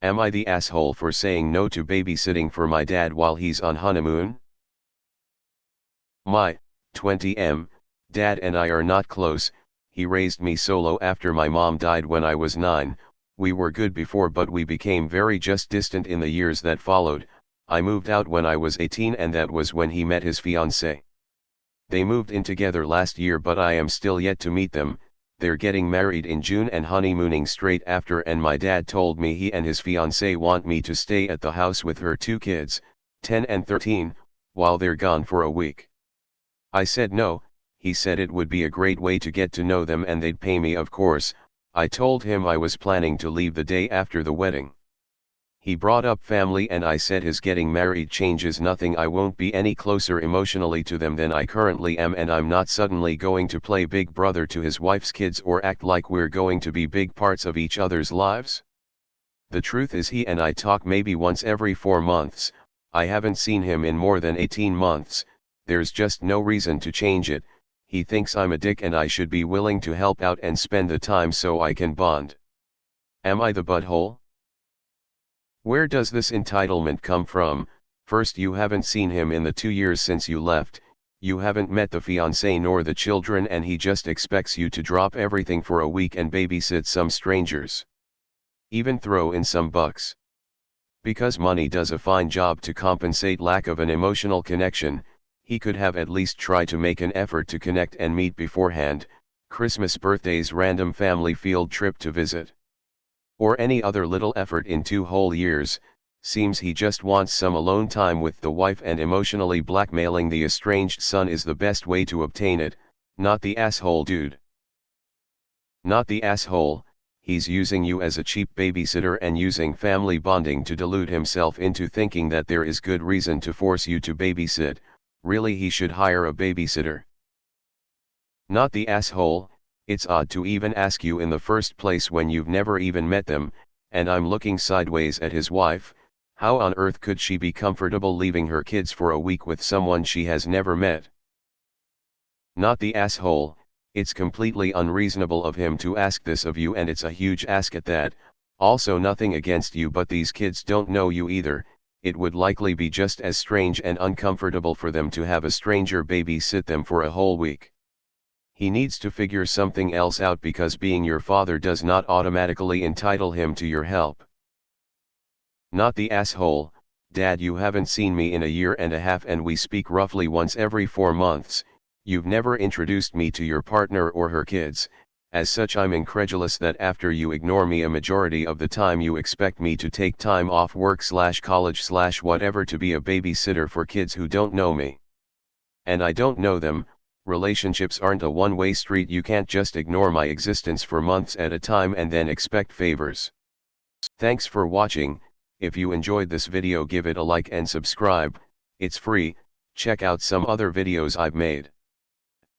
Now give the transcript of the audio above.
Am I the asshole for saying no to babysitting for my dad while he's on honeymoon? My 20m dad and I are not close. He raised me solo after my mom died when I was 9. We were good before, but we became very just distant in the years that followed. I moved out when I was 18, and that was when he met his fiancée. They moved in together last year, but I am still yet to meet them. They're getting married in June and honeymooning straight after, and my dad told me he and his fiancée want me to stay at the house with her 2 kids, 10 and 13, while they're gone for a week. I said no. He said it would be a great way to get to know them and they'd pay me, of course. I told him I was planning to leave the day after the wedding. He brought up family and I said his getting married changes nothing. I won't be any closer emotionally to them than I currently am, and I'm not suddenly going to play big brother to his wife's kids or act like we're going to be big parts of each other's lives. The truth is, he and I talk maybe once every 4 months. I haven't seen him in more than 18 months. There's just no reason to change it. He thinks I'm a dick and I should be willing to help out and spend the time so I can bond. Am I the butthole? Where does this entitlement come from? First, you haven't seen him in the 2 years since you left, you haven't met the fiancé nor the children, and he just expects you to drop everything for a week and babysit some strangers. Even throw in some bucks. Because money does a fine job to compensate lack of an emotional connection, he could have at least tried to make an effort to connect and meet beforehand. Christmas, birthdays, random family field trip to visit. Or any other little effort in 2 whole years. Seems he just wants some alone time with the wife, and emotionally blackmailing the estranged son is the best way to obtain it. Not the asshole, dude. Not the asshole. He's using you as a cheap babysitter and using family bonding to delude himself into thinking that there is good reason to force you to babysit. Really, he should hire a babysitter. Not the asshole. It's odd to even ask you in the first place when you've never even met them, and I'm looking sideways at his wife. How on earth could she be comfortable leaving her kids for a week with someone she has never met? Not the asshole. It's completely unreasonable of him to ask this of you, and it's a huge ask at that. Also, nothing against you, but these kids don't know you either. It would likely be just as strange and uncomfortable for them to have a stranger babysit them for a whole week. He needs to figure something else out, because being your father does not automatically entitle him to your help. Not the asshole. Dad, you haven't seen me in a year and a half and we speak roughly once every 4 months. You've never introduced me to your partner or her kids. As such, I'm incredulous that after you ignore me a majority of the time, you expect me to take time off work / college / whatever to be a babysitter for kids who don't know me. And I don't know them. Relationships aren't a one-way street. You can't just ignore my existence for months at a time and then expect favors. Thanks for watching. If you enjoyed this video, give it a like and subscribe. It's free. Check out some other videos I've made.